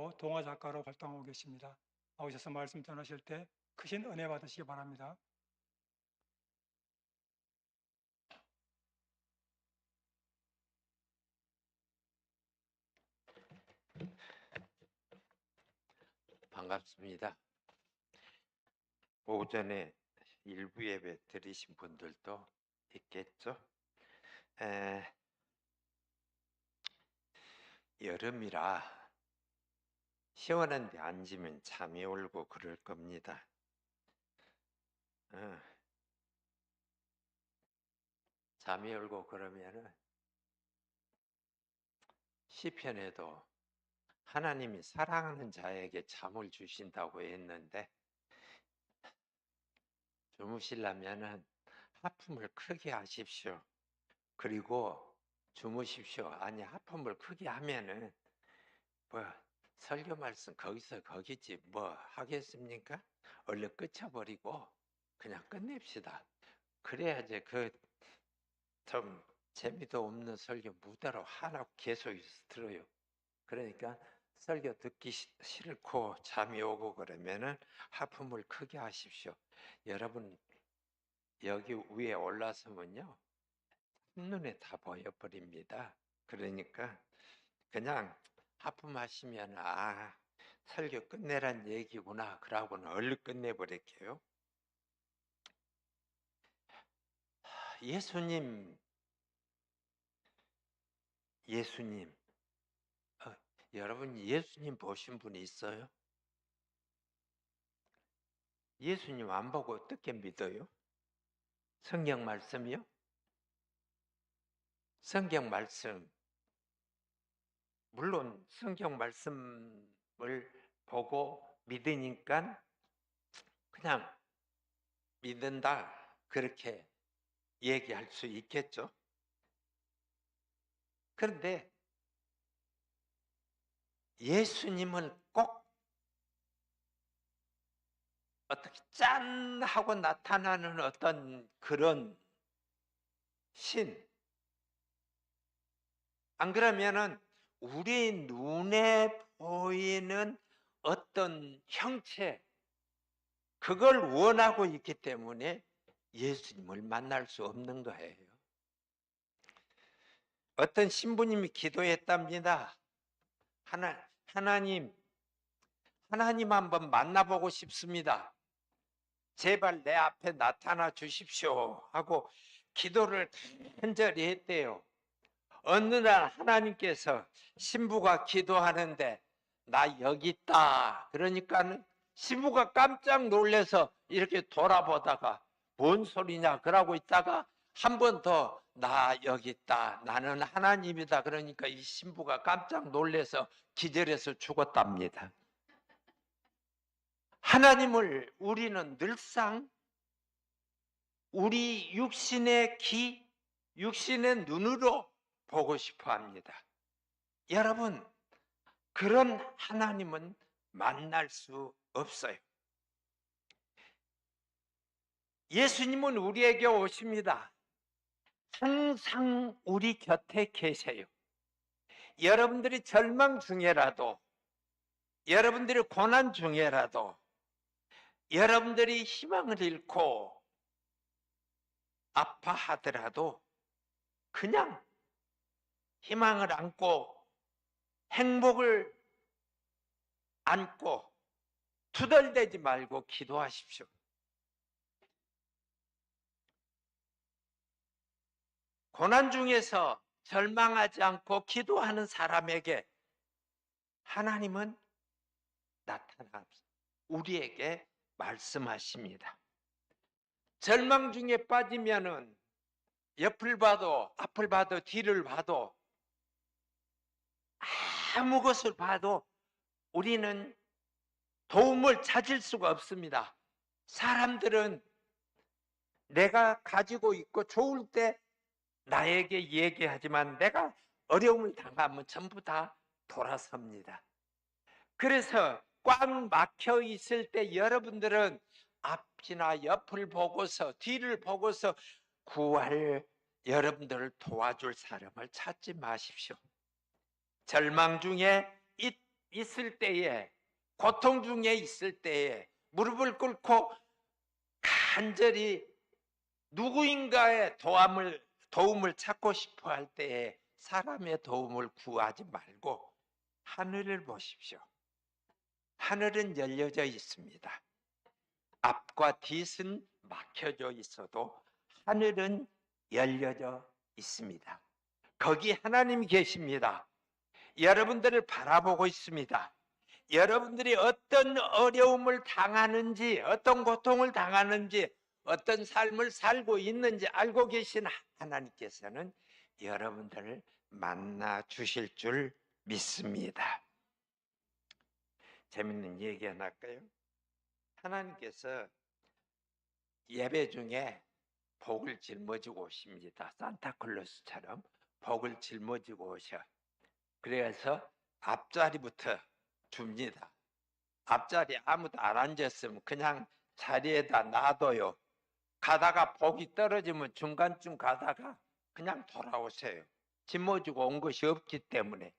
또 동화 작가로 활동하고 계십니다. 나오셔서 말씀 전하실 때 크신 은혜 받으시기 바랍니다. 반갑습니다. 오전에 일부 예배 드리신 분들도 있겠죠. 여름이라 시원한 데 앉으면 잠이 오고 그럴 겁니다. 잠이 오고 그러면은 시편에도 하나님이 사랑하는 자에게 잠을 주신다고 했는데, 주무시려면은 하품을 크게 하십시오. 그리고 주무십시오. 아니, 하품을 크게 하면은 설교 말씀 거기서 거기지 뭐 하겠습니까? 얼른 끝쳐버리고 그냥 끝냅시다. 그래야지 좀 재미도 없는 설교 무대로 하나 계속 들어요. 그러니까 설교 듣기 싫고 잠이 오고 그러면은 하품을 크게 하십시오. 여러분, 여기 위에 올라서면요, 한눈에 다 보여버립니다. 그러니까 그냥 하품하시면 설교 끝내란 얘기구나 그러고는 얼른 끝내버릴게요. 예수님 여러분, 예수님 보신 분이 있어요? 예수님 안 보고 어떻게 믿어요? 성경 말씀이요? 성경 말씀, 물론 성경 말씀을 보고 믿으니까 그냥 믿는다 그렇게 얘기할 수 있겠죠. 그런데 예수님은 꼭 어떻게 짠 하고 나타나는 어떤 그런 신, 안 그러면은 우리 눈에 보이는 어떤 형체, 그걸 원하고 있기 때문에 예수님을 만날 수 없는 거예요. 어떤 신부님이 기도했답니다. 하나님 한번 만나보고 싶습니다. 제발 내 앞에 나타나 주십시오 하고 기도를 간절히 했대요. 어느 날 하나님께서 신부가 기도하는데 나 여기 있다 그러니까 신부가 깜짝 놀라서 이렇게 돌아보다가 뭔 소리냐 그러고 있다가 한 번 더 나 여기 있다, 나는 하나님이다 그러니까 이 신부가 깜짝 놀라서 기절해서 죽었답니다. 하나님을 우리는 늘상 우리 육신의 육신의 눈으로 보고 싶어 합니다. 여러분, 그런 하나님은 만날 수 없어요. 예수님은 우리에게 오십니다. 항상 우리 곁에 계세요. 여러분들이 절망 중에라도, 여러분들이 고난 중에라도, 여러분들이 희망을 잃고 아파하더라도 그냥 희망을 안고 행복을 안고 투덜대지 말고 기도하십시오. 고난 중에서 절망하지 않고 기도하는 사람에게 하나님은 나타나 우리에게 말씀하십니다. 절망 중에 빠지면은 옆을 봐도 앞을 봐도 뒤를 봐도 아무 것을 봐도 우리는 도움을 찾을 수가 없습니다. 사람들은 내가 가지고 있고 좋을 때 나에게 얘기하지만 내가 어려움을 당하면 전부 다 돌아섭니다. 그래서 꽉 막혀 있을 때 여러분들은 앞이나 옆을 보고서 뒤를 보고서 여러분들을 도와줄 사람을 찾지 마십시오. 절망 중에 있을 때에, 고통 중에 있을 때에 무릎을 꿇고 간절히 누구인가의 도움을 찾고 싶어 할 때에 사람의 도움을 구하지 말고 하늘을 보십시오. 하늘은 열려져 있습니다. 앞과 뒤은 막혀져 있어도 하늘은 열려져 있습니다. 거기 하나님이 계십니다. 여러분들을 바라보고 있습니다. 여러분들이 어떤 어려움을 당하는지, 어떤 고통을 당하는지, 어떤 삶을 살고 있는지 알고 계신 하나님께서는 여러분들을 만나 주실 줄 믿습니다. 재밌는 얘기 하나 할까요? 하나님께서 예배 중에 복을 짊어지고 오십니다. 산타클로스처럼 복을 짊어지고 오셔. 그래서 앞자리부터 줍니다. 앞자리 아무도 안 앉았으면 그냥 자리에다 놔둬요. 가다가 복이 떨어지면 중간쯤 가다가 그냥 돌아오세요. 짊어지고 온 것이 없기 때문에.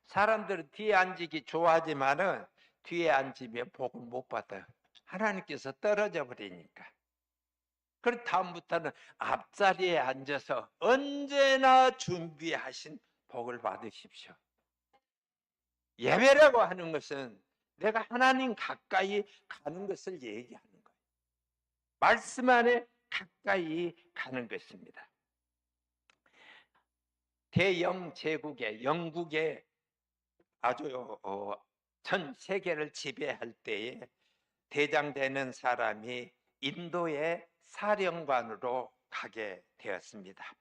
사람들은 뒤에 앉기 좋아하지만은 뒤에 앉으면 복을 못 받아요. 하나님께서 떨어져 버리니까. 그럼 다음부터는 앞자리에 앉아서 언제나 준비하신 복을 받으십시오. 예배라고 하는 것은 내가 하나님 가까이 가는 것을 얘기하는 거예요. 말씀 안에 가까이 가는 것입니다. 대영 제국의 영국의 아주 전 세계를 지배할 때에 대장 되는 사람이 인도의 사령관으로 가게 되었습니다.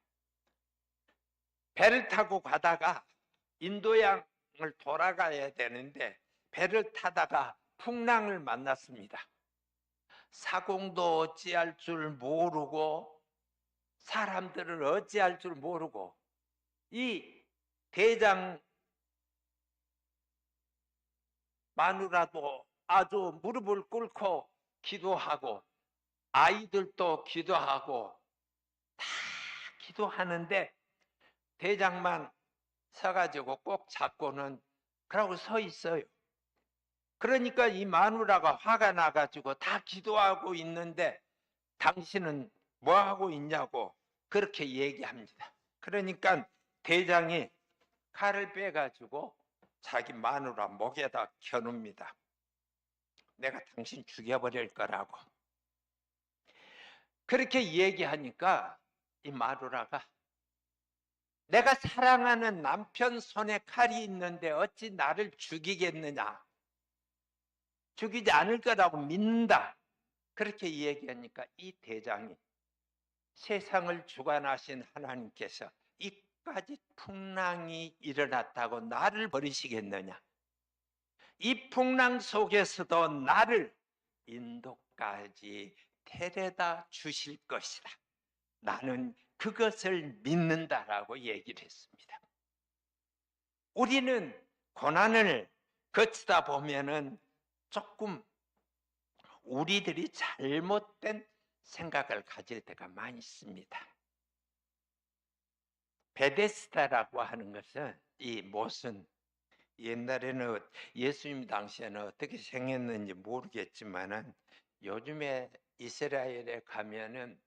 배를 타고 가다가 인도양을 돌아가야 되는데 배를 타다가 풍랑을 만났습니다. 사공도 어찌할 줄 모르고 사람들을 어찌할 줄 모르고 이 대장 마누라도 아주 무릎을 꿇고 기도하고 아이들도 기도하고 다 기도하는데 대장만 서가지고 꼭 잡고는 그러고 서 있어요. 그러니까 이 마누라가 화가 나가지고 다 기도하고 있는데 당신은 뭐하고 있냐고 그렇게 얘기합니다. 그러니까 대장이 칼을 빼가지고 자기 마누라 목에다 겨눕니다. 내가 당신 죽여버릴 거라고. 그렇게 얘기하니까 이 마누라가 내가 사랑하는 남편 손에 칼이 있는데 어찌 나를 죽이겠느냐. 죽이지 않을 거라고 믿는다. 그렇게 얘기하니까 이 대장이 세상을 주관하신 하나님께서 이까지 풍랑이 일어났다고 나를 버리시겠느냐. 이 풍랑 속에서도 나를 인도까지 데려다 주실 것이다. 나는 그것을 믿는다라고 얘기를 했습니다. 우리는 고난을 거치다 보면은 조금 우리들이 잘못된 생각을 가질 때가 많이 있습니다. 베데스다라고 하는 것은 이 못은 옛날에는 예수님 당시에는 어떻게 생겼는지 모르겠지만은 요즘에 이스라엘에 가면은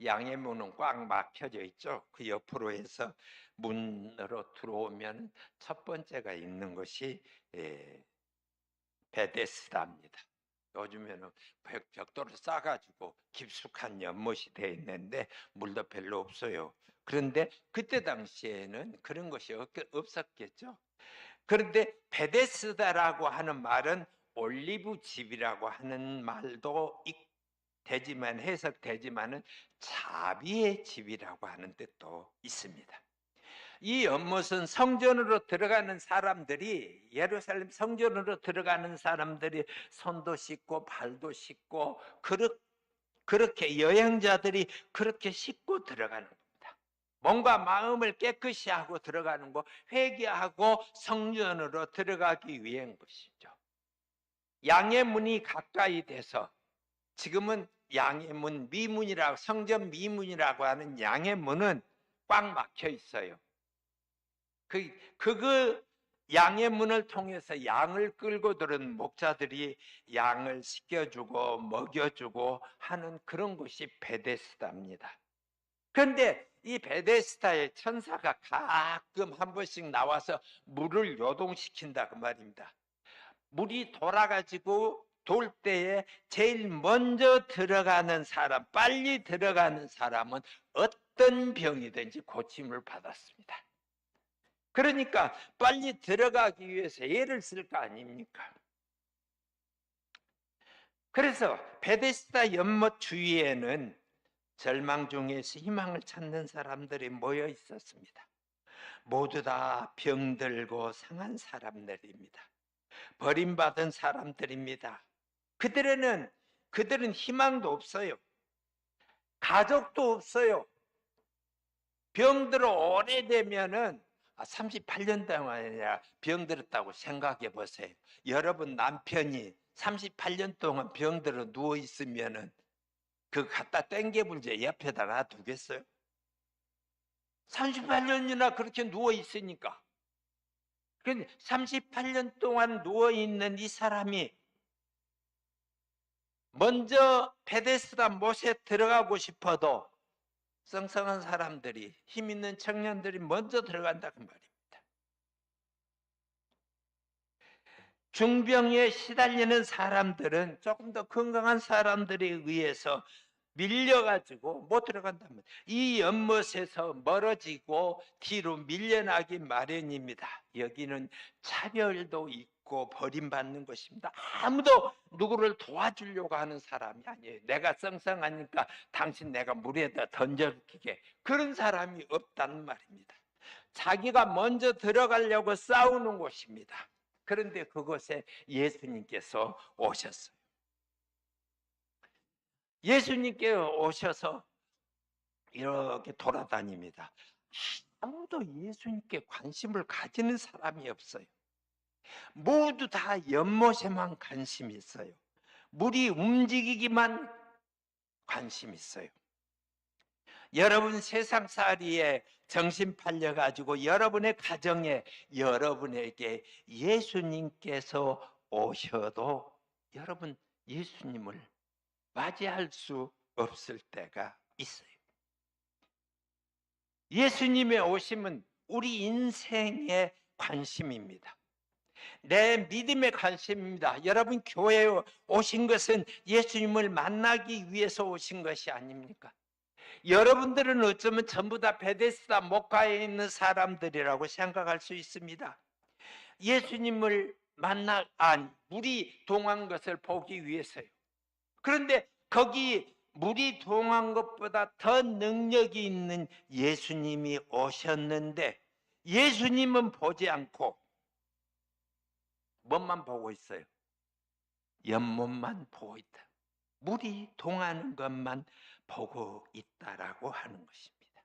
양의 문은 꽉 막혀져 있죠. 그 옆으로 해서 문으로 들어오면 첫 번째가 있는 것이 베데스다입니다. 요즘에는 벽돌을 싸가지고 깊숙한 연못이 되어 있는데 물도 별로 없어요. 그런데 그때 당시에는 그런 것이 없었겠죠. 그런데 베데스다라고 하는 말은 올리브 집이라고 하는 말도 되지만 해석되지만은 자비의 집이라고 하는 뜻도 있습니다. 이 연못은 성전으로 들어가는 사람들이 예루살렘 성전으로 들어가는 사람들이 손도 씻고 발도 씻고 그렇게 여행자들이 그렇게 씻고 들어가는 겁니다. 뭔가 마음을 깨끗이 하고 들어가는 거, 회개하고 성전으로 들어가기 위한 것이죠. 양의 문이 가까이 돼서 지금은 양의 문, 미문이라고 성전 미문이라고 하는 양의 문은 꽉 막혀 있어요. 양의 문을 통해서 양을 끌고 들은 목자들이 양을 씻겨주고 먹여주고 하는 그런 곳이 베데스다입니다. 그런데 이 베데스다의 천사가 가끔 한 번씩 나와서 물을 요동시킨다 그 말입니다. 물이 돌아가지고 돌 때에 제일 먼저 들어가는 사람, 빨리 들어가는 사람은 어떤 병이든지 고침을 받았습니다. 그러니까 빨리 들어가기 위해서 애를 쓸 거 아닙니까? 그래서 베데스다 연못 주위에는 절망 중에서 희망을 찾는 사람들이 모여 있었습니다. 모두 다 병들고 상한 사람들입니다. 버림받은 사람들입니다. 그들은 희망도 없어요. 가족도 없어요. 병들어 오래되면은 38년 동안이나 병들었다고 생각해 보세요. 여러분 남편이 38년 동안 병들어 누워 있으면은 그 갖다 땡겨불제 옆에다 놔두겠어요? 38년이나 그렇게 누워 있으니까. 38년 동안 누워 있는 이 사람이 먼저 베데스다 못에 들어가고 싶어도 썽썽한 사람들이, 힘 있는 청년들이 먼저 들어간다 그 말입니다. 중병에 시달리는 사람들은 조금 더 건강한 사람들에 의해서 밀려가지고 못 들어간다면 이 연못에서 멀어지고 뒤로 밀려나기 마련입니다. 여기는 차별도 있고 버림받는 것입니다. 아무도 누구를 도와주려고 하는 사람이 아니에요. 내가 썽썽하니까 당신 내가 물에다 던져주게, 그런 사람이 없다는 말입니다. 자기가 먼저 들어가려고 싸우는 곳입니다. 그런데 그곳에 예수님께서 오셨어요. 예수님께서 오셔서 이렇게 돌아다닙니다. 아무도 예수님께 관심을 가지는 사람이 없어요. 모두 다 연못에만 관심이 있어요. 물이 움직이기만 관심이 있어요. 여러분 세상살이에 정신 팔려가지고 여러분의 가정에 여러분에게 예수님께서 오셔도 여러분 예수님을 맞이할 수 없을 때가 있어요. 예수님의 오심은 우리 인생의 관심입니다. 내 믿음의 관심입니다. 여러분 교회에 오신 것은 예수님을 만나기 위해서 오신 것이 아닙니까? 여러분들은 어쩌면 전부 다 베데스다 목가에 있는 사람들이라고 생각할 수 있습니다. 예수님을 물이 동한 것을 보기 위해서요. 그런데 거기 물이 동한 것보다 더 능력이 있는 예수님이 오셨는데 예수님은 보지 않고 뭐만 보고 있어요? 연못만 보고 있다. 물이 동하는 것만 보고 있다라고 하는 것입니다.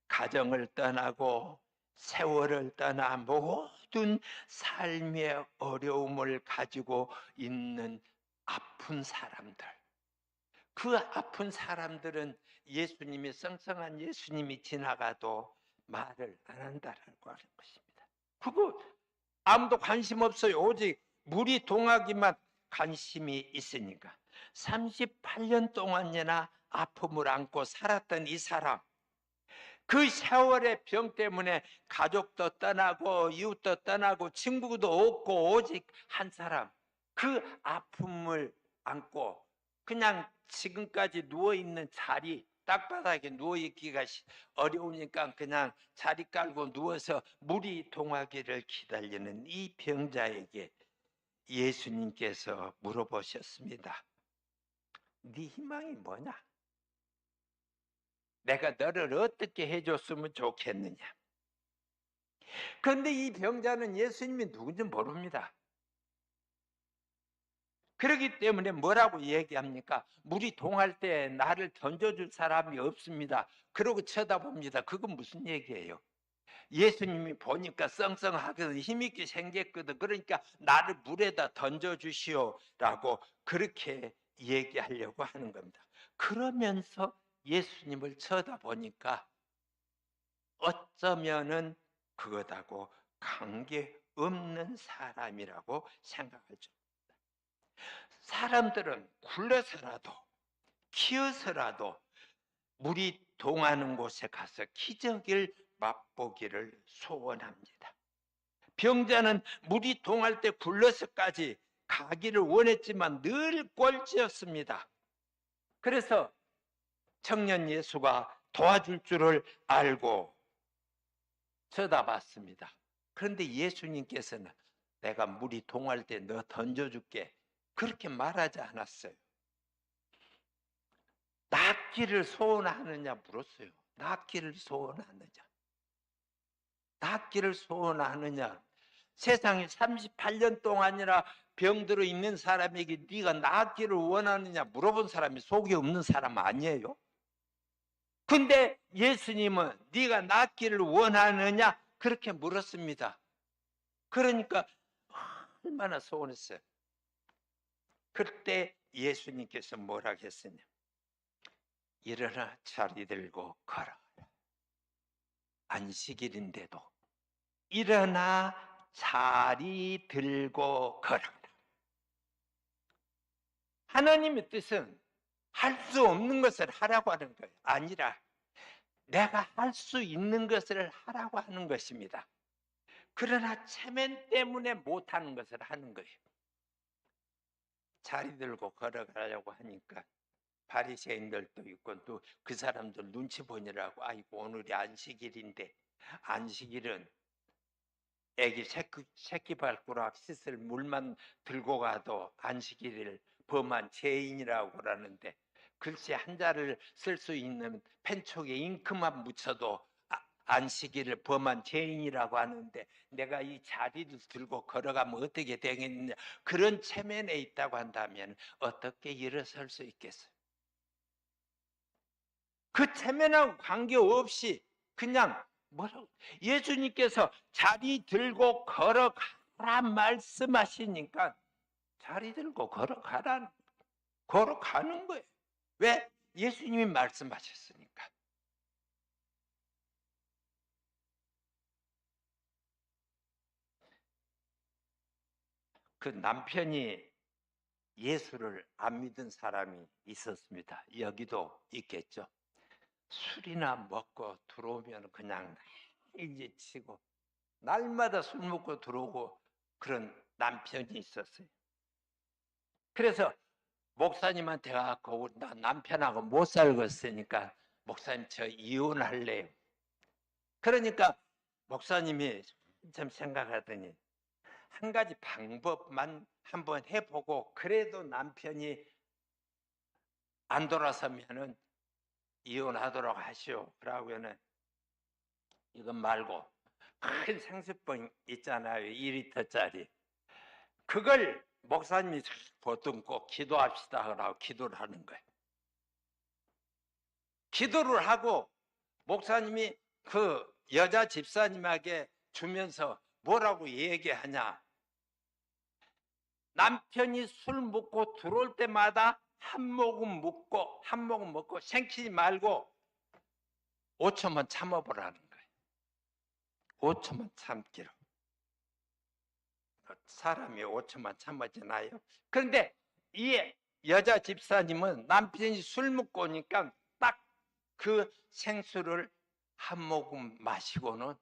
가정을 떠나고 세월을 떠나 모든 삶의 어려움을 가지고 있는 아픈 사람들, 그 아픈 사람들은 예수님이 썽썽한 예수님이 지나가도 말을 안 한다라고 하는 것입니다. 그거 아무도 관심 없어요. 오직 물이 동하기만 관심이 있으니까. 38년 동안이나 아픔을 안고 살았던 이 사람, 그 세월의 병 때문에 가족도 떠나고 이웃도 떠나고 친구도 없고 오직 한 사람, 그 아픔을 안고 그냥 지금까지 누워있는 자리, 땅바닥에 누워있기가 어려우니까 그냥 자리 깔고 누워서 물이 동하기를 기다리는 이 병자에게 예수님께서 물어보셨습니다. 네 희망이 뭐냐? 내가 너를 어떻게 해줬으면 좋겠느냐? 그런데 이 병자는 예수님이 누군지 모릅니다. 그렇기 때문에 뭐라고 얘기합니까? 물이 동할 때 나를 던져줄 사람이 없습니다. 그러고 쳐다봅니다. 그건 무슨 얘기예요? 예수님이 보니까 썽썽하거든, 힘있게 생겼거든. 그러니까 나를 물에다 던져주시오라고 그렇게 얘기하려고 하는 겁니다. 그러면서 예수님을 쳐다보니까 어쩌면은 그거다고 관계없는 사람이라고 생각할 줄. 사람들은 굴러서라도 키워서라도 물이 동하는 곳에 가서 기적을 맛보기를 소원합니다. 병자는 물이 동할 때 굴러서까지 가기를 원했지만 늘 꼴찌였습니다. 그래서 청년 예수가 도와줄 줄을 알고 쳐다봤습니다. 그런데 예수님께서는 내가 물이 동할 때 너 던져줄게 그렇게 말하지 않았어요. 낫기를 소원하느냐 물었어요. 낫기를 소원하느냐. 낫기를 소원하느냐. 세상에 38년 동안이나 병들어 있는 사람에게 네가 낫기를 원하느냐 물어본 사람이 속이 없는 사람 아니에요? 근데 예수님은 네가 낫기를 원하느냐 그렇게 물었습니다. 그러니까 얼마나 소원했어요. 그때 예수님께서 뭐라 했으냐. 일어나 자리 들고 걸어라. 안식일인데도 일어나 자리 들고 걸어라. 하나님의 뜻은 할 수 없는 것을 하라고 하는 거예요. 아니라 내가 할 수 있는 것을 하라고 하는 것입니다. 그러나 체면 때문에 못하는 것을 하는 거예요. 자리 들고 걸어가려고 하니까 바리새인들도 있고 또 그 사람들 눈치 보느라고 아이고 오늘이 안식일인데 안식일은 애기 새끼 발가락 씻을 물만 들고 가도 안식일을 범한 죄인이라고 그러는데 글씨 한자를 쓸 수 있는 펜촉에 잉크만 묻혀도 안식일을 범한 죄인이라고 하는데 내가 이 자리를 들고 걸어가면 어떻게 되겠느냐. 그런 체면에 있다고 한다면 어떻게 일어설 수 있겠어요? 그 체면하고 관계없이 그냥 뭐라고 예수님께서 자리 들고 걸어가라 말씀하시니까 자리 들고 걸어가는 거예요. 왜? 예수님이 말씀하셨으니까. 그 남편이 예수를 안 믿은 사람이 있었습니다. 여기도 있겠죠. 술이나 먹고 들어오면 그냥 일제치고 날마다 술 먹고 들어오고 그런 남편이 있었어요. 그래서 목사님한테 가고 나 남편하고 못 살겠으니까 목사님 저 이혼할래요. 그러니까 목사님이 좀 생각하더니 한 가지 방법만 한번 해보고 그래도 남편이 안 돌아서면은 이혼하도록 하시오. 그러고는 이건 말고 큰 생수병 있잖아요. 2리터짜리. 그걸 목사님이 보듬고 기도합시다 하라고 기도를 하는 거예요. 기도를 하고 목사님이 그 여자 집사님에게 주면서 뭐라고 얘기하냐. 남편이 술 먹고 들어올 때마다 한 모금 먹고 생기지 말고 5초만 참아보라는 거예요. 5초만 참기로. 사람이 5초만 참아지나요? 그런데 이 여자 집사님은 남편이 술 먹고 오니까 딱 그 생수를 한 모금 마시고는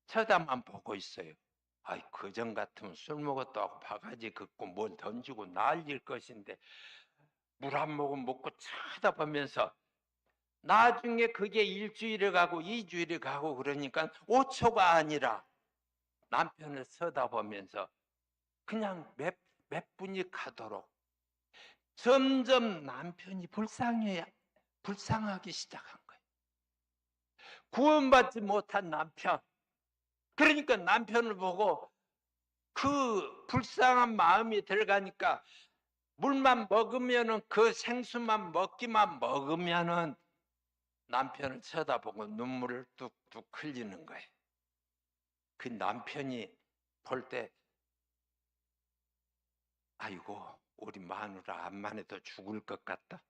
쳐다만 보고 있어요. 아이, 그전 같으면 술 먹었다고 바가지 긋고 뭘 던지고 난릴 것인데 물 한 모금 먹고 쳐다보면서 나중에 그게 일주일에 가고 2주일에 가고 그러니까 5초가 아니라 남편을 쳐다보면서 그냥 몇 분이 가도록 점점 남편이 불쌍하기 시작한 거예요. 구원받지 못한 남편. 그러니까 남편을 보고 그 불쌍한 마음이 들어가니까 물만 먹으면은 그 생수만 먹으면은 남편을 쳐다보고 눈물을 뚝뚝 흘리는 거예요. 그 남편이 볼 때 아이고 우리 마누라 암만 해도 죽을 것 같다.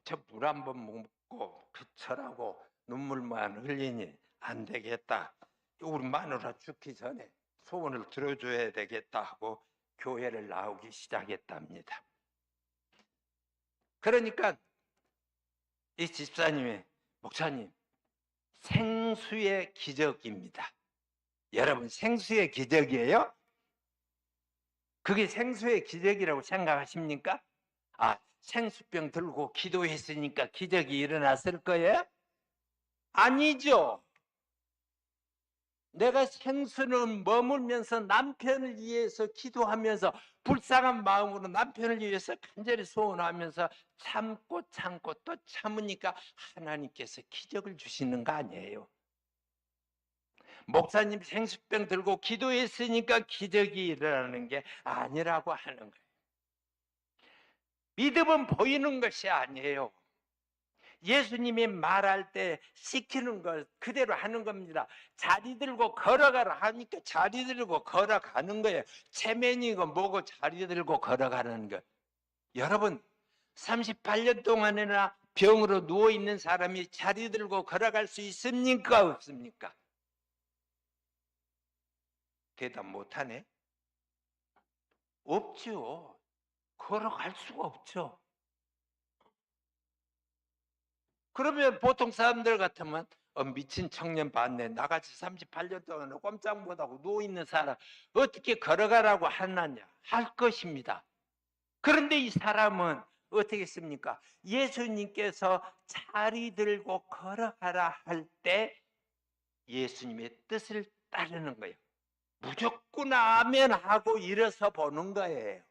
저 물 한 번 먹고 그철하고 눈물만 흘리니 안 되겠다. 우리 마누라 죽기 전에 소원을 들어줘야 되겠다 하고 교회를 나오기 시작했답니다. 그러니까 이 집사님이 목사님, 생수의 기적입니다. 여러분, 생수의 기적이에요? 그게 생수의 기적이라고 생각하십니까? 생수병 들고 기도했으니까 기적이 일어났을 거예요? 아니죠. 내가 생수는 머물면서 남편을 위해서 기도하면서 불쌍한 마음으로 남편을 위해서 간절히 소원하면서 참고 또 참으니까 하나님께서 기적을 주시는 거 아니에요. 목사님 생수병 들고 기도했으니까 기적이 일어나는 게 아니라고 하는 거예요. 믿음은 보이는 것이 아니에요. 예수님이 말할 때 시키는 걸 그대로 하는 겁니다. 자리 들고 걸어가라 하니까 자리 들고 걸어가는 거예요. 체면이고 뭐고 자리 들고 걸어가는 거. 여러분, 38년 동안이나 병으로 누워있는 사람이 자리 들고 걸어갈 수 있습니까? 없습니까? 대답 못하네. 없죠. 걸어갈 수가 없죠. 그러면 보통 사람들 같으면 미친 청년 봤네. 나같이 38년 동안 꼼짝 못하고 누워있는 사람 어떻게 걸어가라고 하느냐 할 것입니다. 그런데 이 사람은 어떻게 했습니까? 예수님께서 자리 들고 걸어가라 할 때 예수님의 뜻을 따르는 거예요. 무조건 아멘 하고 일어서 보는 거예요.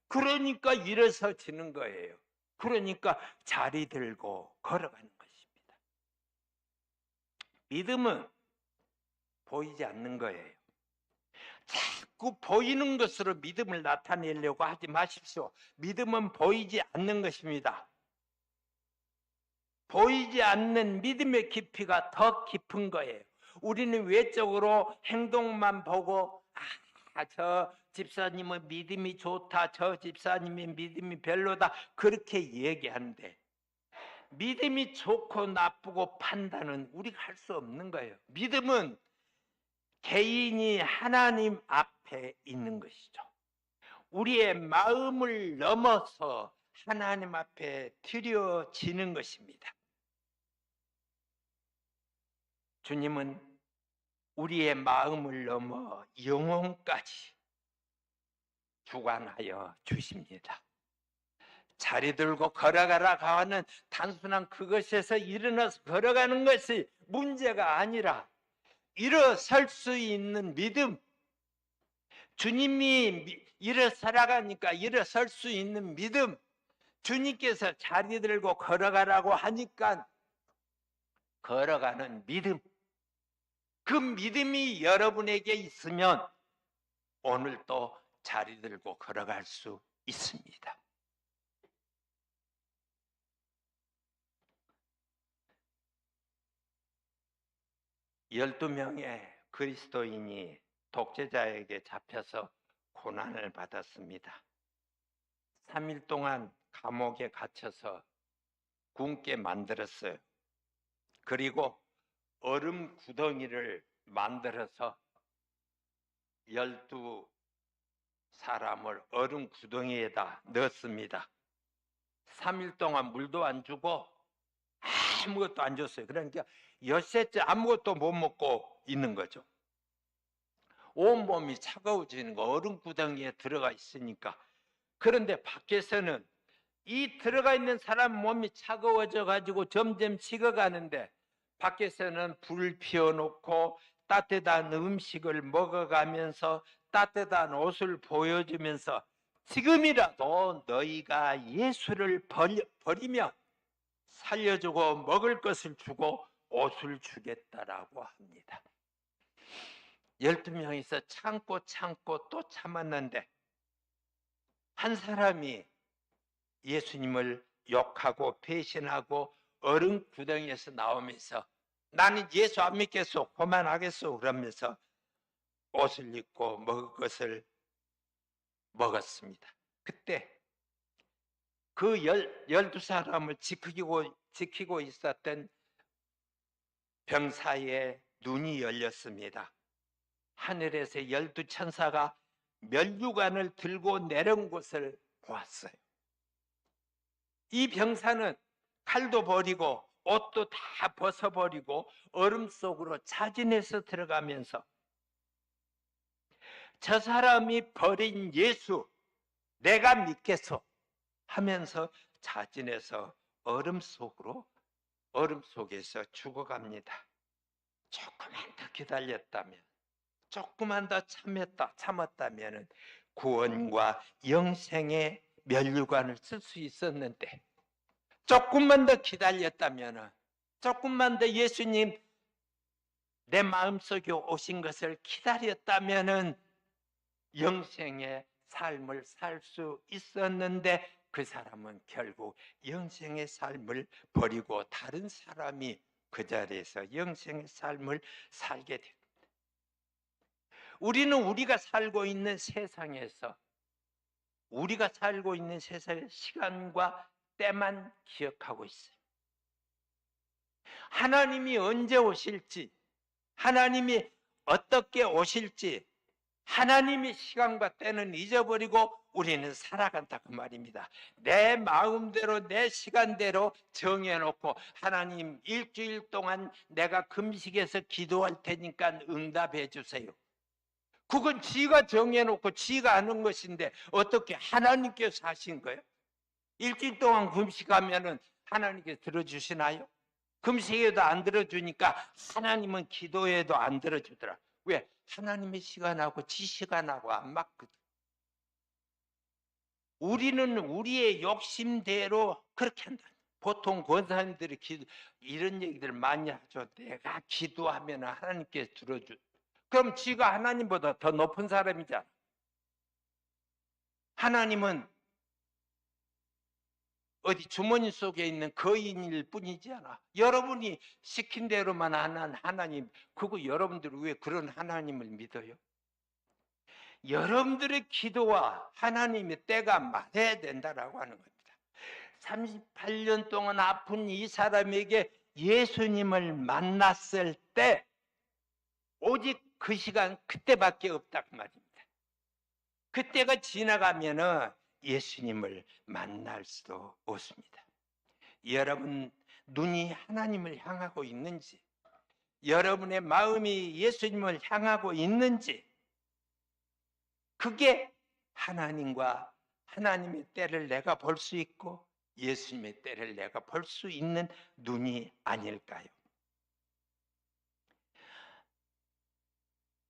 그러니까 일어서지는 거예요. 그러니까 자리 들고 걸어가는 것입니다. 믿음은 보이지 않는 거예요. 자꾸 보이는 것으로 믿음을 나타내려고 하지 마십시오. 믿음은 보이지 않는 것입니다. 보이지 않는 믿음의 깊이가 더 깊은 거예요. 우리는 외적으로 행동만 보고 저 집사님은 믿음이 좋다, 저 집사님의 믿음이 별로다 그렇게 얘기하는데 믿음이 좋고 나쁘고 판단은 우리가 할 수 없는 거예요. 믿음은 개인이 하나님 앞에 있는 것이죠. 우리의 마음을 넘어서 하나님 앞에 드려지는 것입니다. 주님은 우리의 마음을 넘어 영혼까지 주관하여 주십니다. 자리 들고 걸어가라 하는 단순한 그것에서 일어나서 걸어가는 것이 문제가 아니라 일어설 수 있는 믿음, 주님이 일어서라가니까 일어설 수 있는 믿음, 주님께서 자리 들고 걸어가라고 하니까 걸어가는 믿음, 그 믿음이 여러분에게 있으면 오늘 또 자리 들고 걸어갈 수 있습니다. 열두 명의 그리스도인이 독재자에게 잡혀서 고난을 받았습니다. 3일 동안 감옥에 갇혀서 굶게 만들었어요. 그리고 얼음 구덩이를 만들어서 12사람을 얼음 구덩이에다 넣었습니다. 3일 동안 물도 안 주고 아무것도 안 줬어요. 그러니까 엿새째 아무것도 못 먹고 있는 거죠. 온몸이 차가워지는 거, 얼음 구덩이에 들어가 있으니까. 그런데 밖에서는 이 들어가 있는 사람 몸이 차가워져 가지고 점점 식어가는데 밖에서는 불을 피워놓고 따뜻한 음식을 먹어가면서 따뜻한 옷을 보여주면서 지금이라도 너희가 예수를 버리면 살려주고 먹을 것을 주고 옷을 주겠다라고 합니다. 12명이서 참고 또 참았는데 한 사람이 예수님을 욕하고 배신하고 얼음 구덩이에서 나오면서 나는 예수 안 믿겠소, 그만하겠소 그러면서 옷을 입고 먹을 것을 먹었습니다. 그때 그 12사람을 지키고 있었던 병사의 눈이 열렸습니다. 하늘에서 12천사가 면류관을 들고 내려온 것을 보았어요. 이 병사는 칼도 버리고 옷도 다 벗어버리고 얼음 속으로 자진해서 들어가면서 저 사람이 버린 예수 내가 믿겠소 하면서 자진해서 얼음 속에서 죽어갑니다. 조금만 더 기다렸다면, 조금만 더 참았다면 구원과 영생의 면류관을 쓸 수 있었는데, 조금만 더 기다렸다면, 조금만 더 예수님 내 마음속에 오신 것을 기다렸다면 영생의 삶을 살 수 있었는데, 그 사람은 결국 영생의 삶을 버리고 다른 사람이 그 자리에서 영생의 삶을 살게 됩니다. 우리는 우리가 살고 있는 세상에서 우리가 살고 있는 세상의 시간과 때만 기억하고 있어요. 하나님이 언제 오실지, 하나님이 어떻게 오실지, 하나님의 시간과 때는 잊어버리고 우리는 살아간다 그 말입니다. 내 마음대로 내 시간대로 정해놓고 하나님 일주일 동안 내가 금식해서 기도할 테니까 응답해 주세요. 그건 지가 정해놓고 지가 하는 것인데 어떻게 하나님께서 하신 거예요? 일주일 동안 금식하면은 하나님께서 들어주시나요? 금식에도 안 들어주니까 하나님은 기도에도 안 들어주더라. 왜? 하나님의 시간하고 지 시간하고 안 맞거든. 우리는 우리의 욕심대로 그렇게 한다. 보통 권사님들이 이런 얘기들 많이 하죠. 내가 기도하면 하나님께서 들어줘. 그럼 지가 하나님보다 더 높은 사람이잖아. 하나님은 어디 주머니 속에 있는 거인일 뿐이지 않아. 여러분이 시킨 대로만 하는 하나님, 그거 여러분들이 왜 그런 하나님을 믿어요? 여러분들의 기도와 하나님의 때가 맞아야 된다라고 하는 겁니다. 38년 동안 아픈 이 사람에게 예수님을 만났을 때 오직 그 시간 그때밖에 없다 그 말입니다. 그때가 지나가면은 예수님을 만날 수도 없습니다. 여러분 눈이 하나님을 향하고 있는지, 여러분의 마음이 예수님을 향하고 있는지, 그게 하나님과 하나님의 때를 내가 볼 수 있고 예수님의 때를 내가 볼 수 있는 눈이 아닐까요?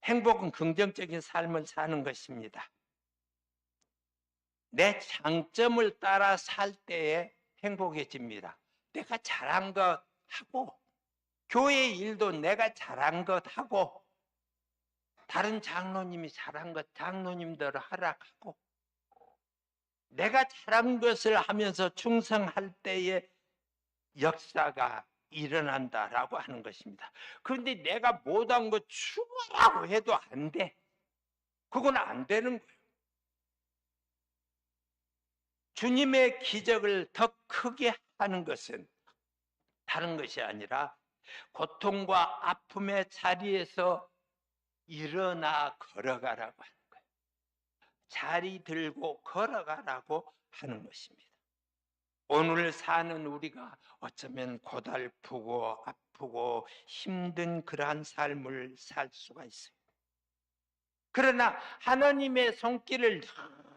행복은 긍정적인 삶을 사는 것입니다. 내 장점을 따라 살 때에 행복해집니다. 내가 잘한 것 하고, 교회 일도 내가 잘한 것 하고, 다른 장로님이 잘한 것 장로님대로 하락하고, 내가 잘한 것을 하면서 충성할 때에 역사가 일어난다라고 하는 것입니다. 그런데 내가 못한 거 추구하라고 해도 안 돼. 그건 안 되는 거예요. 주님의 기적을 더 크게 하는 것은 다른 것이 아니라 고통과 아픔의 자리에서 일어나 걸어가라고 하는 거예요. 자리 들고 걸어가라고 하는 것입니다. 오늘 사는 우리가 어쩌면 고달프고 아프고 힘든 그러한 삶을 살 수가 있어요. 그러나 하나님의 손길을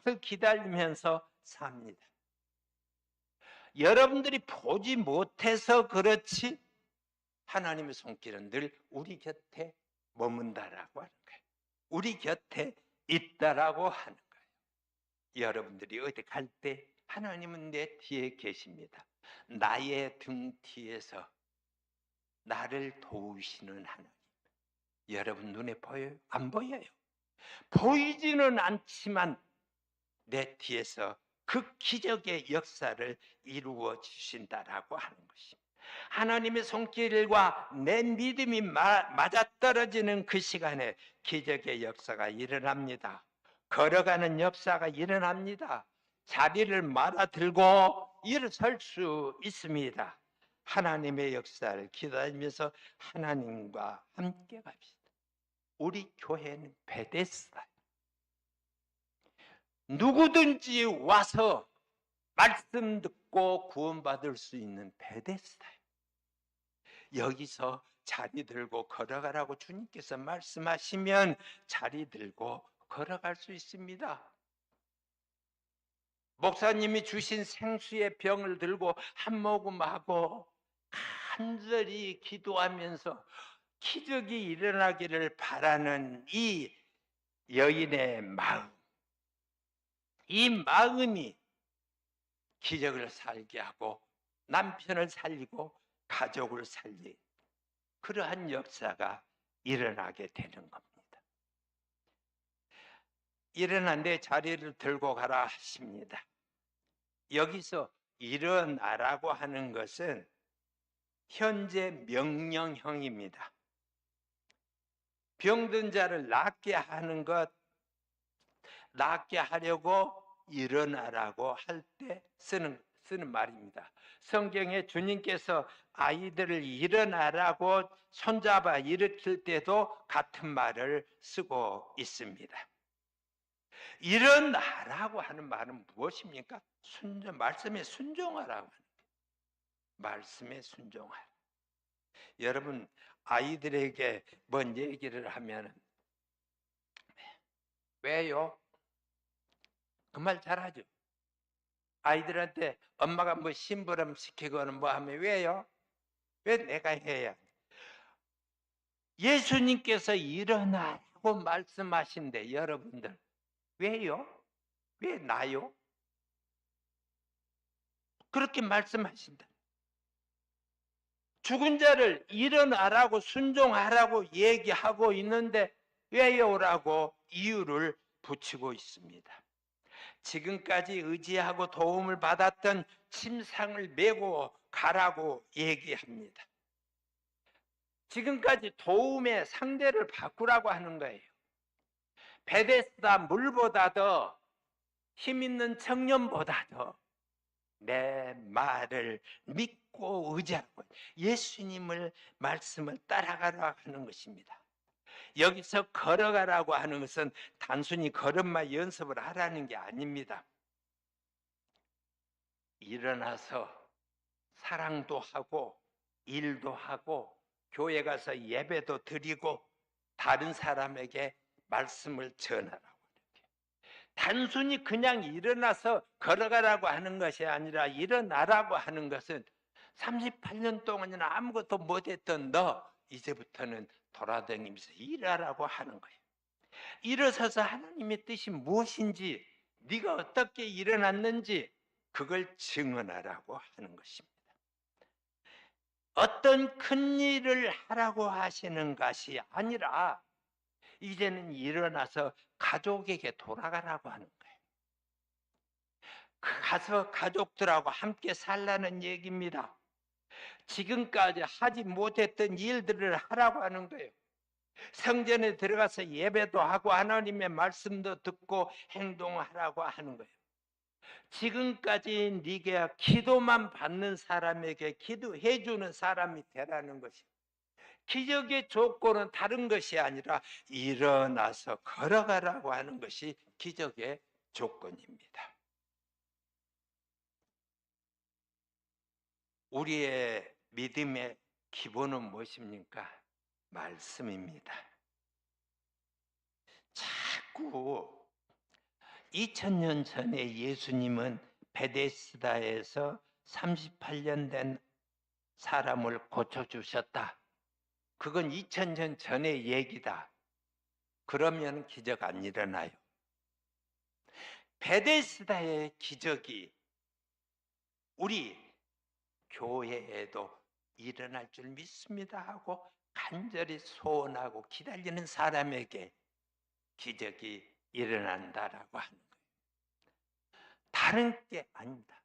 늘 기다리면서 삽니다. 여러분들이 보지 못해서 그렇지 하나님의 손길은 늘 우리 곁에 머문다라고 하는 거예요. 우리 곁에 있다라고 하는 거예요. 여러분들이 어디 갈 때 하나님은 내 뒤에 계십니다. 나의 등 뒤에서 나를 도우시는 하나님. 여러분 눈에 보여요? 안 보여요. 보이지는 않지만 내 뒤에서 그 기적의 역사를 이루어 주신다라고 하는 것입니다. 하나님의 손길과 내 믿음이 맞아떨어지는 그 시간에 기적의 역사가 일어납니다. 걸어가는 역사가 일어납니다. 자리를 말아들고 일어설 수 있습니다. 하나님의 역사를 기다리면서 하나님과 함께 갑시다. 우리 교회는 베데스다예요. 누구든지 와서 말씀 듣고 구원받을 수 있는 베데스다예요. 여기서 자리 들고 걸어가라고 주님께서 말씀하시면 자리 들고 걸어갈 수 있습니다. 목사님이 주신 생수의 병을 들고 한 모금하고 간절히 기도하면서 기적이 일어나기를 바라는 이 여인의 마음, 이 마음이 기적을 살게 하고 남편을 살리고 가족을 살리, 그러한 역사가 일어나게 되는 겁니다. 일어난데 자리를 들고 가라 하십니다. 여기서 일어나라고 하는 것은 현재 명령형입니다. 병든 자를 낫게 하는 것, 낫게 하려고 일어나라고 할 때 쓰는 말입니다. 성경에 주님께서 아이들을 일어나라고 손잡아 일으킬 때도 같은 말을 쓰고 있습니다. 일어나라고 하는 말은 무엇입니까? 말씀에 순종하라고 하는 거예요. 말씀에 순종하라. 여러분, 아이들에게 뭔 얘기를 하면 왜요? 그 말 잘하죠. 아이들한테 엄마가 뭐 심부름 시키거나 뭐 하면 왜요? 왜 내가 해야? 예수님께서 일어나라고 말씀하신대. 여러분들 왜요? 왜 나요? 그렇게 말씀하신다. 죽은 자를 일어나라고 순종하라고 얘기하고 있는데 왜요라고 이유를 붙이고 있습니다. 지금까지 의지하고 도움을 받았던 침상을 메고 가라고 얘기합니다. 지금까지 도움의 상대를 바꾸라고 하는 거예요. 베데스다 물보다 더 힘 있는 청년보다 더 내 말을 믿고 의지하고 예수님을 말씀을 따라가라고 하는 것입니다. 여기서 걸어가라고 하는 것은 단순히 걸음마 연습을 하라는 게 아닙니다. 일어나서 사랑도 하고 일도 하고 교회 가서 예배도 드리고 다른 사람에게 말씀을 전하라고. 단순히 그냥 일어나서 걸어가라고 하는 것이 아니라 일어나라고 하는 것은 38년 동안이나 아무것도 못했던 너 이제부터는 돌아다니면서 일하라고 하는 거예요. 일어서서 하나님의 뜻이 무엇인지 네가 어떻게 일어났는지 그걸 증언하라고 하는 것입니다. 어떤 큰 일을 하라고 하시는 것이 아니라 이제는 일어나서 가족에게 돌아가라고 하는 거예요. 가서 가족들하고 함께 살라는 얘기입니다. 지금까지 하지 못했던 일들을 하라고 하는 거예요. 성전에 들어가서 예배도 하고 하나님의 말씀도 듣고 행동하라고 하는 거예요. 지금까지 네가 기도만 받는 사람에게 기도해 주는 사람이 되라는 것이에요. 기적의 조건은 다른 것이 아니라 일어나서 걸어가라고 하는 것이 기적의 조건입니다. 우리의 믿음의 기본은 무엇입니까? 말씀입니다. 자꾸 2000년 전에 예수님은 베데스다에서 38년 된 사람을 고쳐주셨다. 그건 2000년 전의 얘기다. 그러면 기적 안 일어나요. 베데스다의 기적이 우리 교회에도 일어날 줄 믿습니다 하고 간절히 소원하고 기다리는 사람에게 기적이 일어난다라고 하는 거예요. 다른 게 아닙니다.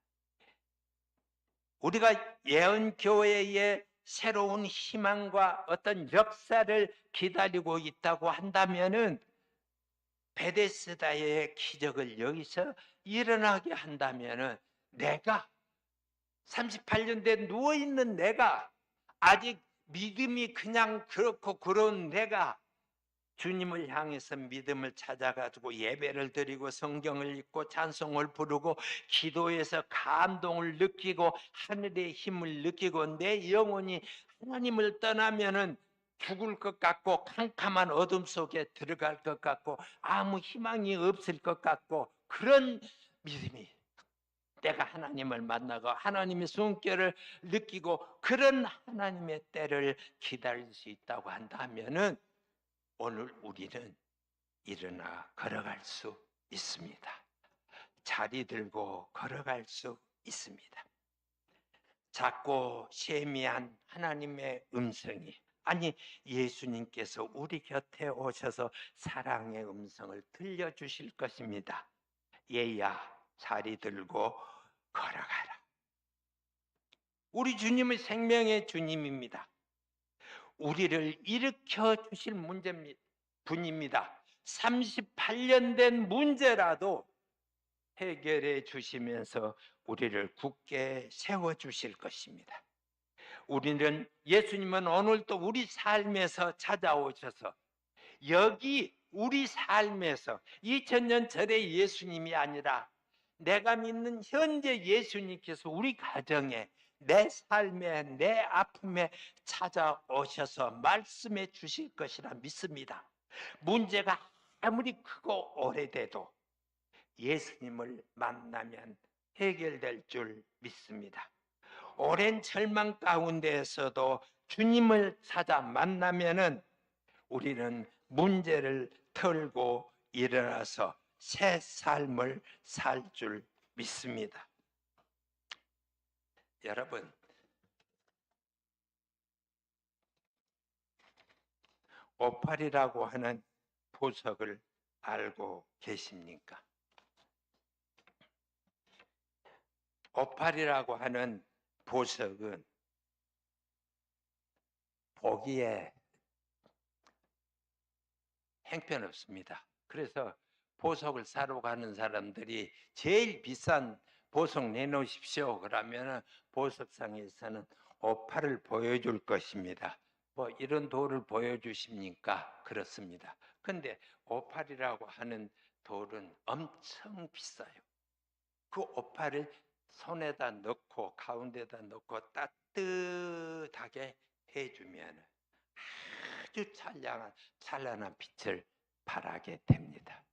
우리가 예언교회의 새로운 희망과 어떤 역사를 기다리고 있다고 한다면은 베데스다의 기적을 여기서 일어나게 한다면은 내가 38년 된 누워있는 내가, 아직 믿음이 그냥 그렇고 그런 내가 주님을 향해서 믿음을 찾아가지고 예배를 드리고 성경을 읽고 찬송을 부르고 기도해서 감동을 느끼고 하늘의 힘을 느끼고 내 영혼이 하나님을 떠나면은 죽을 것 같고 캄캄한 어둠 속에 들어갈 것 같고 아무 희망이 없을 것 같고, 그런 믿음이, 내가 하나님을 만나고 하나님의 손길을 느끼고 그런 하나님의 때를 기다릴 수 있다고 한다면은 오늘 우리는 일어나 걸어갈 수 있습니다. 자리 들고 걸어갈 수 있습니다. 작고 세미한 하나님의 음성이, 아니 예수님께서 우리 곁에 오셔서 사랑의 음성을 들려주실 것입니다. 얘야, 자리 들고 걸어가라. 우리 주님은 생명의 주님입니다. 우리를 일으켜 주실 분입니다. 38년 된 문제라도 해결해 주시면서 우리를 굳게 세워 주실 것입니다. 우리는, 예수님은 오늘 또 우리 삶에서 찾아오셔서 여기 우리 삶에서 2000년 전의 예수님이 아니라 내가 믿는 현재 예수님께서 우리 가정에, 내 삶에, 내 아픔에 찾아오셔서 말씀해 주실 것이라 믿습니다. 문제가 아무리 크고 오래돼도 예수님을 만나면 해결될 줄 믿습니다. 오랜 절망 가운데에서도 주님을 찾아 만나면은 우리는 문제를 털고 일어나서 새 삶을 살 줄 믿습니다. 여러분, 오팔이라고 하는 보석을 알고 계십니까? 오팔이라고 하는 보석은 보기에 형편없습니다. 그래서 보석을 사러 가는 사람들이 제일 비싼 보석 내놓으십시오 그러면 보석상에서는 오팔을 보여줄 것입니다. 뭐 이런 돌을 보여주십니까? 그렇습니다. 근데 오팔이라고 하는 돌은 엄청 비싸요. 그 오팔을 손에다 넣고 가운데다 넣고 따뜻하게 해주면 아주 찬란한 빛을 발하게 됩니다.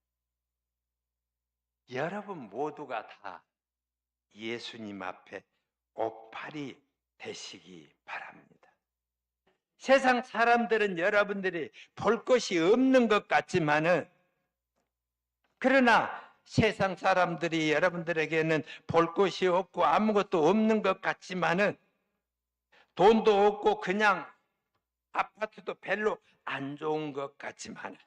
여러분 모두가 다 예수님 앞에 오팔이 되시기 바랍니다. 세상 사람들은 여러분들이 볼 것이 없는 것 같지만은, 그러나 세상 사람들이 여러분들에게는 볼 것이 없고 아무것도 없는 것 같지만은, 돈도 없고 그냥 아파트도 별로 안 좋은 것 같지만,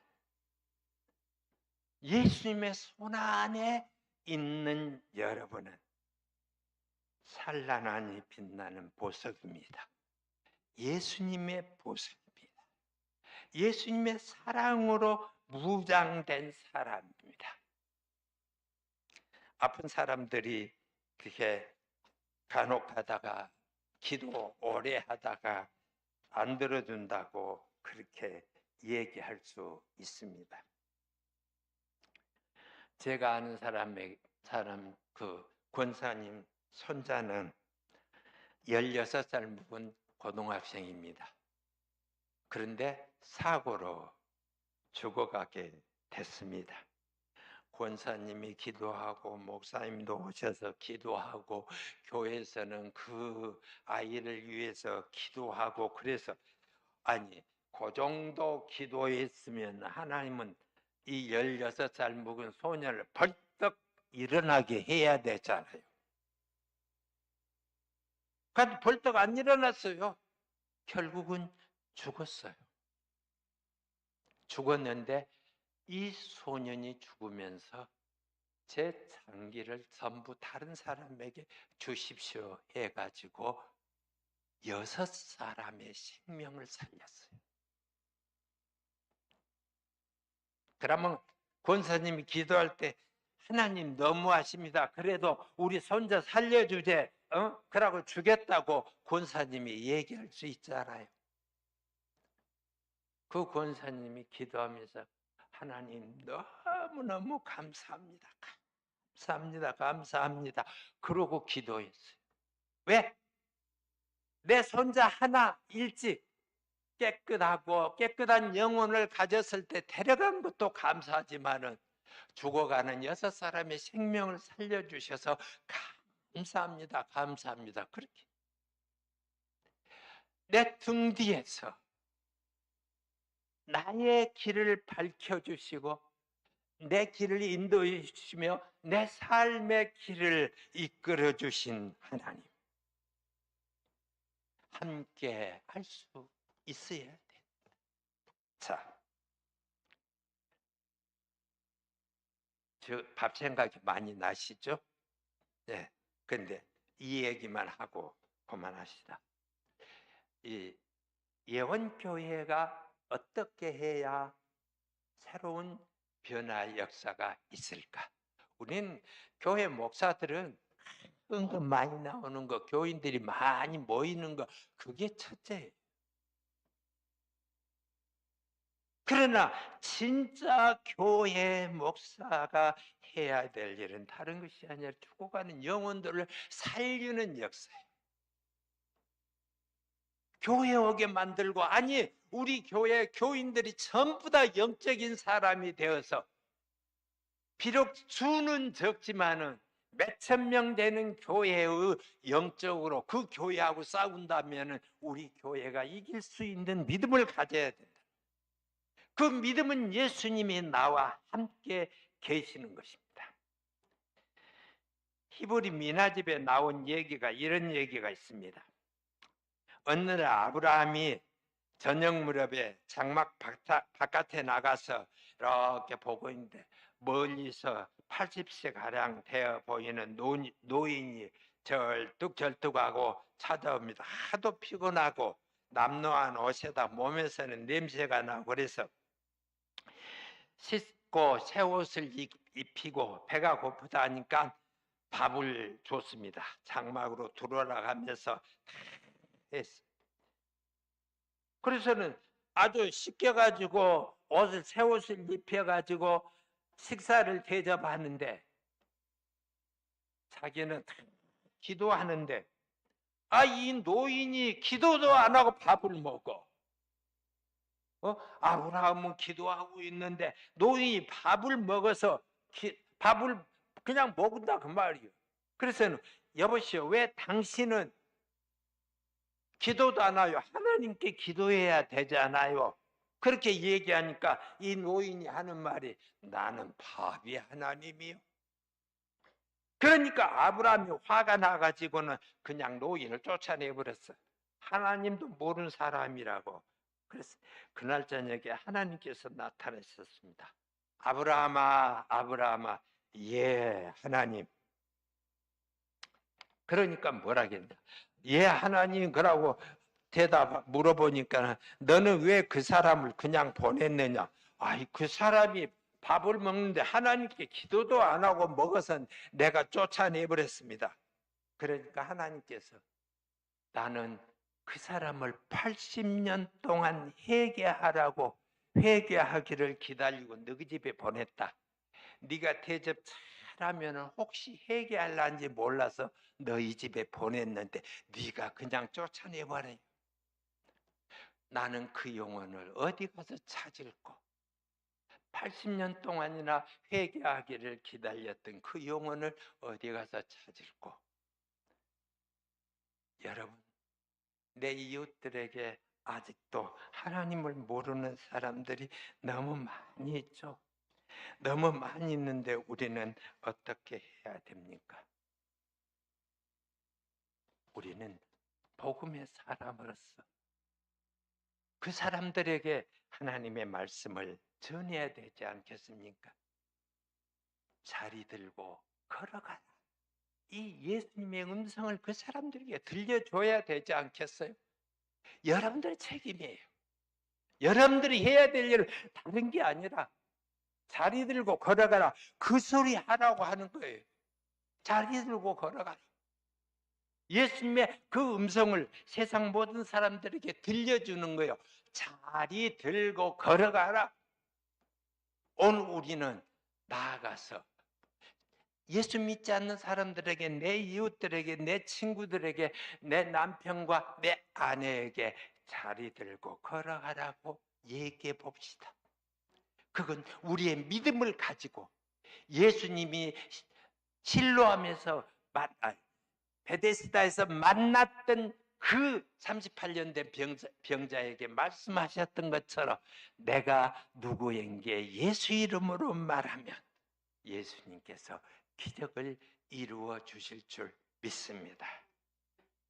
예수님의 손 안에 있는 여러분은 찬란하니 빛나는 보석입니다. 예수님의 보석입니다. 예수님의 사랑으로 무장된 사람입니다. 아픈 사람들이 그게 간혹 하다가 기도 오래 하다가 안 들어준다고 그렇게 얘기할 수 있습니다. 제가 아는 사람 그 권사님 손자는 16살 묵은 고등학생입니다. 그런데 사고로 죽어가게 됐습니다. 권사님이 기도하고 목사님도 오셔서 기도하고 교회에서는 그 아이를 위해서 기도하고, 그래서 아니 그 정도 기도했으면 하나님은 이 16살 묵은 소년을 벌떡 일어나게 해야 되잖아요. 그런데 벌떡 안 일어났어요. 결국은 죽었어요. 죽었는데 이 소년이 죽으면서 제 장기를 전부 다른 사람에게 주십시오 해가지고 6사람의 생명을 살렸어요. 그러면 권사님이 기도할 때 하나님 너무하십니다. 그래도 우리 손자 살려주제. 그러고 주겠다고 권사님이 얘기할 수 있잖아요. 그 권사님이 기도하면서 하나님 너무너무 감사합니다. 감사합니다. 감사합니다. 그러고 기도했어요. 왜? 내 손자 하나 일찍 깨끗하고 깨끗한 영혼을 가졌을 때 데려간 것도 감사하지만은 죽어가는 6사람의 생명을 살려주셔서 감사합니다. 감사합니다. 그렇게 내 등 뒤에서 나의 길을 밝혀주시고 내 길을 인도해 주시며 내 삶의 길을 이끌어 주신 하나님, 함께 할 수 있어야 돼. 자, 밥 생각이 많이 나시죠? 네. 근데 이 얘기만 하고 그만합시다. 이 예원교회가 어떻게 해야 새로운 변화 역사가 있을까? 우린 교회 목사들은 은근 많이 나오는 거, 교인들이 많이 모이는 거, 그게 첫째예요. 그러나 진짜 교회 목사가 해야 될 일은 다른 것이 아니라 죽어가는 영혼들을 살리는 역사예요. 교회 오게 만들고, 아니 우리 교회 교인들이 전부 다 영적인 사람이 되어서 비록 수는 적지만은 몇천 명 되는 교회의 영적으로 그 교회하고 싸운다면은 우리 교회가 이길 수 있는 믿음을 가져야 된다. 그 믿음은 예수님이 나와 함께 계시는 것입니다. 히브리 미나집에 나온 얘기가 이런 얘기가 있습니다. 어느 날 아브라함이 저녁 무렵에 장막 바깥에 나가서 이렇게 보고 있는데 멀리서 80세 가량 되어 보이는 노인이 절뚝절뚝하고 찾아옵니다. 하도 피곤하고 남노한 옷에다 몸에서는 냄새가 나고 그래서 씻고 새 옷을 입히고 배가 고프다 하니까 밥을 줬습니다. 장막으로 들어가면서 했어. 그래서는 아주 씻겨가지고 새 옷을 입혀가지고 식사를 대접하는데 자기는 기도하는데 이 노인이 기도도 안 하고 밥을 먹어. 아브라함은 기도하고 있는데 노인이 밥을 먹어서 밥을 그냥 먹는다 그 말이에요. 그래서 여보시오, 왜 당신은 기도도 안 하요? 하나님께 기도해야 되잖아요. 그렇게 얘기하니까 이 노인이 하는 말이 나는 밥이 하나님이요. 그러니까 아브라함이 화가 나가지고는 그냥 노인을 쫓아내버렸어. 하나님도 모르는 사람이라고. 그래서 그날 저녁에 하나님께서 나타나셨습니다. 아브라함아, 아브라함아. 예, 하나님. 그러니까 뭐라겠냐. 예, 하나님. 그러고 물어보니까 너는 왜 그 사람을 그냥 보냈느냐. 그 사람이 밥을 먹는데 하나님께 기도도 안 하고 먹어서 내가 쫓아내버렸습니다. 그러니까 하나님께서 나는 그 사람을 80년 동안 회개하라고 회개하기를 기다리고 너희 집에 보냈다. 네가 대접 잘하면 혹시 회개할란지 몰라서 너희 집에 보냈는데 네가 그냥 쫓아내버려. 나는 그 영혼을 어디 가서 찾을꼬? 80년 동안이나 회개하기를 기다렸던 그 영혼을 어디 가서 찾을꼬? 여러분, 내 이웃들에게 아직도 하나님을 모르는 사람들이 너무 많이 있죠. 너무 많이 있는데 우리는 어떻게 해야 됩니까? 우리는 복음의 사람으로서 그 사람들에게 하나님의 말씀을 전해야 되지 않겠습니까? 자리 들고 걸어가라. 이 예수님의 음성을 그 사람들에게 들려줘야 되지 않겠어요? 여러분들의 책임이에요. 여러분들이 해야 될 일은 다른 게 아니라 자리 들고 걸어가라. 그 소리 하라고 하는 거예요. 자리 들고 걸어가라. 예수님의 그 음성을 세상 모든 사람들에게 들려주는 거예요. 자리 들고 걸어가라. 오늘 우리는 나아가서 예수 믿지 않는 사람들에게, 내 이웃들에게, 내 친구들에게, 내 남편과 내 아내에게 자리 들고 걸어가라고 얘기해 봅시다. 그건 우리의 믿음을 가지고 예수님이 실로암에서 베데스다에서 만났던 그 38년 된 병자에게 말씀하셨던 것처럼 내가 누구에게 예수 이름으로 말하면 예수님께서 기적을 이루어 주실 줄 믿습니다.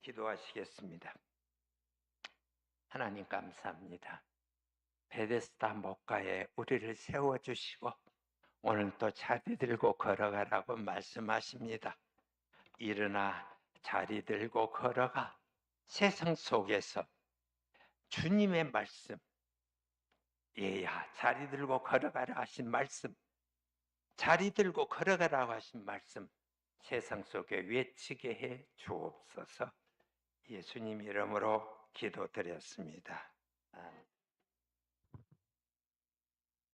기도하시겠습니다. 하나님 감사합니다. 베데스다 목가에 우리를 세워주시고 오늘 또 자리 들고 걸어가라고 말씀하십니다. 일어나 자리 들고 걸어가 세상 속에서 주님의 말씀, 얘야 자리 들고 걸어가라 하신 말씀, 자리 들고 걸어가라고 하신 말씀 세상 속에 외치게 해 주옵소서. 예수님 이름으로 기도드렸습니다. 아멘.